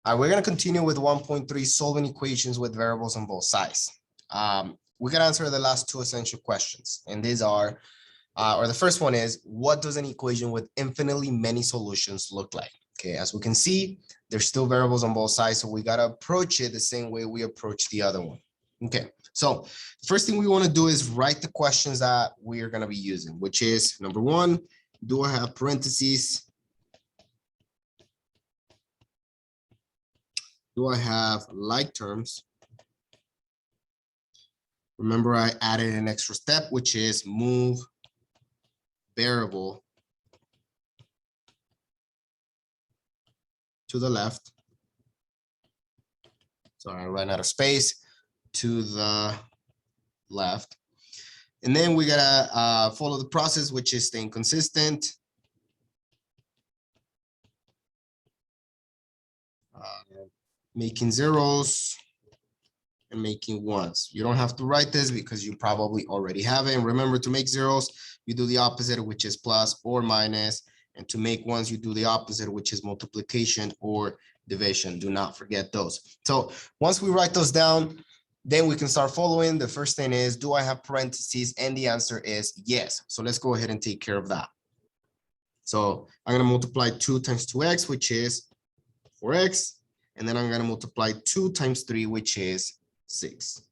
All right, we're going to continue with 1.3, solving equations with variables on both sides. We can answer the last two essential questions, and these are, or the first one is, what does an equation with infinitely many solutions look like? Okay, as we can see, there's still variables on both sides, so we got to approach it the same way we approach the other one. Okay, so the first thing we want to do is write the questions that we are going to be using, which is number one, do I have parentheses? Do I have like terms? Remember, I added an extra step, which is move variable to the left. So I ran out of space, to the left. And then we gotta follow the process, which is staying consistent. Making zeros and making ones. You don't have to write this because you probably already have it. And remember, to make zeros, you do the opposite, which is plus or minus. And to make ones, you do the opposite, which is multiplication or division. Do not forget those. So once we write those down, then we can start following. The first thing is, do I have parentheses? And the answer is yes. So let's go ahead and take care of that. So I'm going to multiply 2 times 2x, which is 4x. And then I'm going to multiply 2 times 3, which is 6.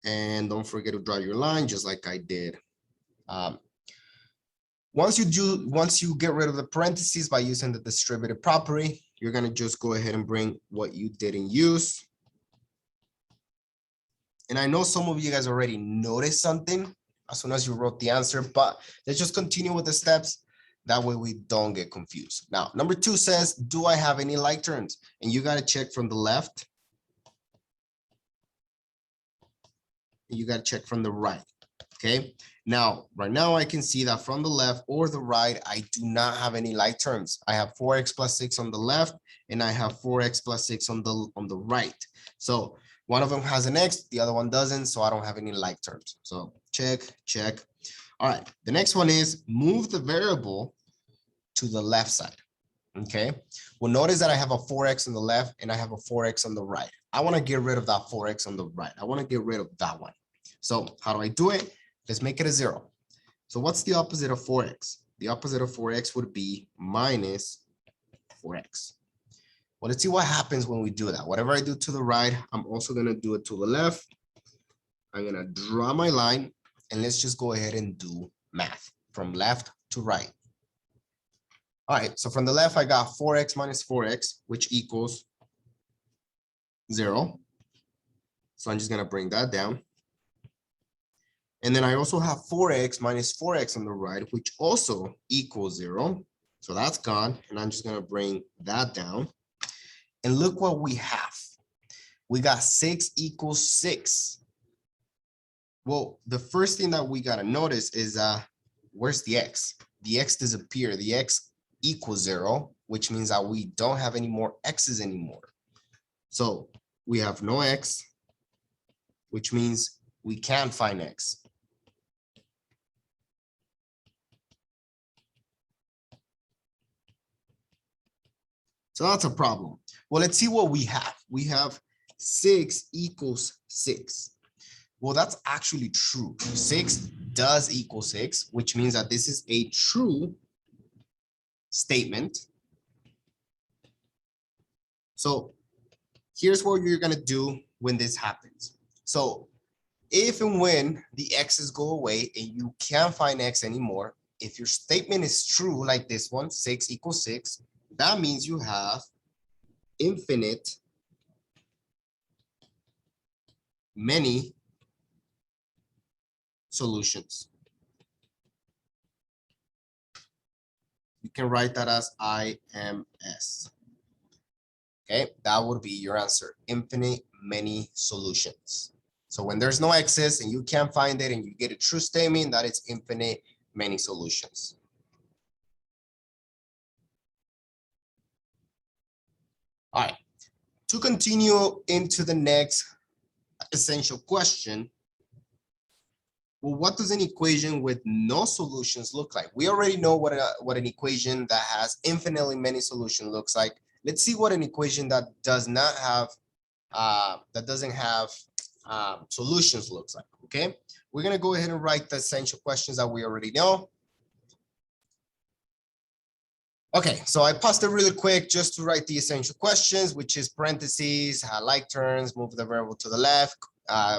And don't forget to draw your line, just like I did. Once you get rid of the parentheses by using the distributive property, you're going to just go ahead and bring what you didn't use. And I know some of you guys already noticed something as soon as you wrote the answer, but let's just continue with the steps. That way we don't get confused. Now, number 2 says, do I have any like terms? And you got to check from the left. And you got to check from the right. Okay. Now, right now I can see that from the left or the right, I do not have any like terms. I have 4x plus 6 on the left, and I have 4x plus 6 on the right. So one of them has an x, the other one doesn't, so I don't have any like terms. So check, check. All right, the next one is move the variable to the left side. Okay, well, notice that I have a 4x on the left and I have a 4x on the right. I want to get rid of that 4x on the right. I want to get rid of that one. So how do I do it? Let's make it a 0. So what's the opposite of 4x? The opposite of 4x would be minus 4x. Well, let's see what happens when we do that. Whatever I do to the right, I'm also going to do it to the left. I'm going to draw my line. And let's just go ahead and do math from left to right. All right, so from the left, I got 4x minus 4x, which equals 0. So I'm just going to bring that down. And then I also have 4x minus 4x on the right, which also equals 0. So that's gone. And I'm just going to bring that down. And look what we have. We got 6 equals 6. Well, the first thing that we got to notice is where's the x? The x disappeared. The x equals 0, which means that we don't have any more x's anymore. So we have no x, which means we can't find x. So that's a problem. Well, let's see what we have. We have 6 equals 6. Well, that's actually true. 6 does equal 6, which means that this is a true statement. So here's what you're going to do when this happens. So if and when the x's go away and you can't find x anymore, if your statement is true, like this one, 6 equals 6, that means you have infinite many solutions. You can write that as IMS. Okay, that would be your answer, infinite many solutions. So when there's no x's and you can't find it and you get a true statement, that it's infinite many solutions. All right, to continue into the next essential question, Well, what does an equation with no solutions look like? We already know what an equation that has infinitely many solutions looks like. Let's see what an equation that does not have, that doesn't have solutions looks like, okay? We're gonna go ahead and write the essential questions that we already know. Okay, so I paused it really quick just to write the essential questions, which is parentheses, like terms, move the variable to the left,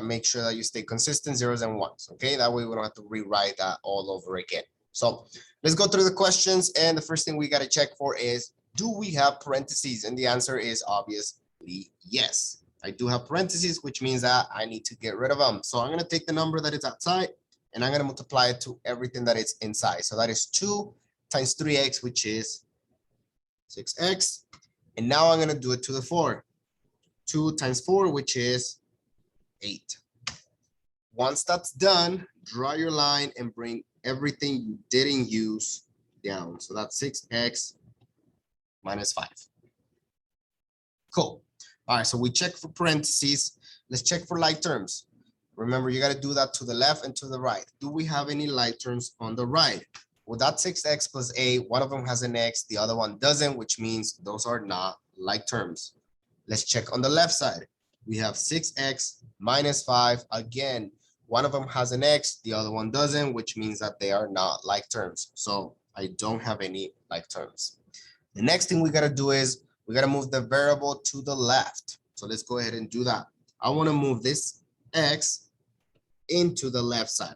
make sure that you stay consistent, zeros and ones, okay? That way we don't have to rewrite that all over again. So let's go through the questions. And the first thing we got to check for is, do we have parentheses? And the answer is obviously yes. I do have parentheses, which means that I need to get rid of them. So I'm going to take the number that is outside and I'm going to multiply it to everything that is inside. So that is 2 times 3x, which is 6x. And now I'm going to do it to the 4. 2 times 4, which is 8. Once that's done, draw your line and bring everything you didn't use down. So that's 6x minus 5. Cool. All right, so we check for parentheses. Let's check for like terms. Remember, you got to do that to the left and to the right. Do we have any like terms on the right? Well, that's 6x plus a. One of them has an x, the other one doesn't, which means those are not like terms. Let's check on the left side. We have 6x minus 5. Again, one of them has an x, the other one doesn't, which means that they are not like terms. So I don't have any like terms. The next thing we got to do is we got to move the variable to the left. So let's go ahead and do that. I want to move this x into the left side.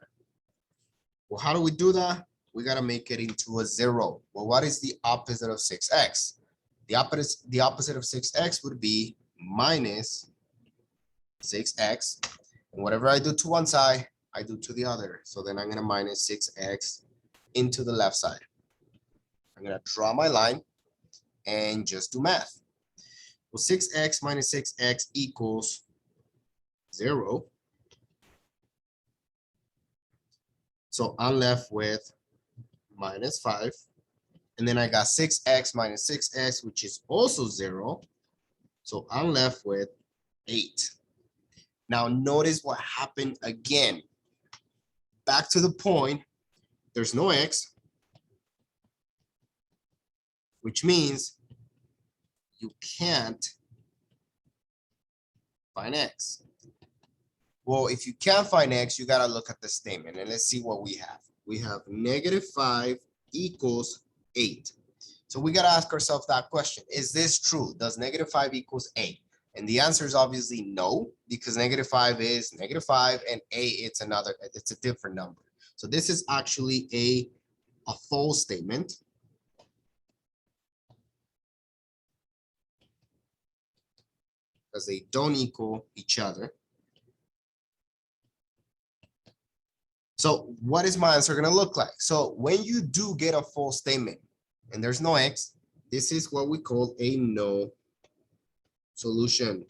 Well, how do we do that? We got to make it into a 0. Well, what is the opposite of 6x? The opposite of 6x would be minus 6x. And whatever I do to one side, I do to the other. So then I'm going to minus 6x into the left side. I'm going to draw my line and just do math. Well, 6x minus 6x equals 0. So I'm left with minus 5. And then I got 6x minus 6x, which is also 0. So I'm left with 8. Now notice what happened again. Back to the point, there's no x, which means you can't find x. Well, if you can't find x, you got to look at the statement and let's see what we have. We have -5 equals 8. So we got to ask ourselves that question. Is this true? Does -5 equals 8? And the answer is obviously no, because -5 is -5 and 8, it's a different number. So this is actually a false statement. Because they don't equal each other. So what is my answer going to look like? So when you do get a false statement and there's no x, this is what we call a no solution.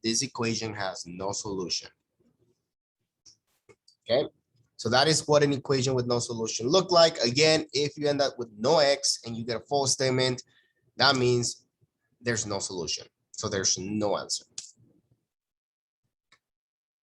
This equation has no solution. Okay, so that is what an equation with no solution look like. Again, if you end up with no x and you get a false statement, that means there's no solution. So there's no answer.